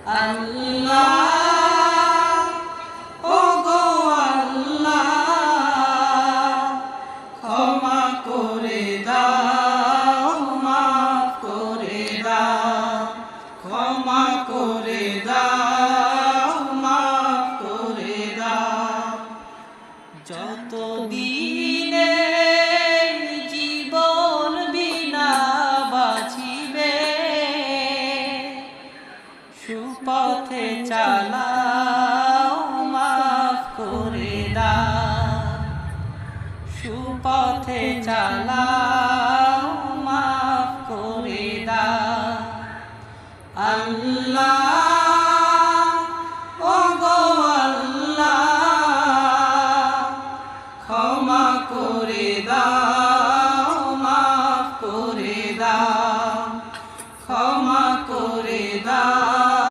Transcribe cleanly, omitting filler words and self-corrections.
আল্লাহ ওগো আল্লাহ ক্ষমা করে দাও মাফ করে দাও ক্ষমা করে দাও মাফ করে দাও যত দিনে জীবন বিনা বাঁচিবে সুপথে চালাও মাফ করে দাও সুপথে চালাও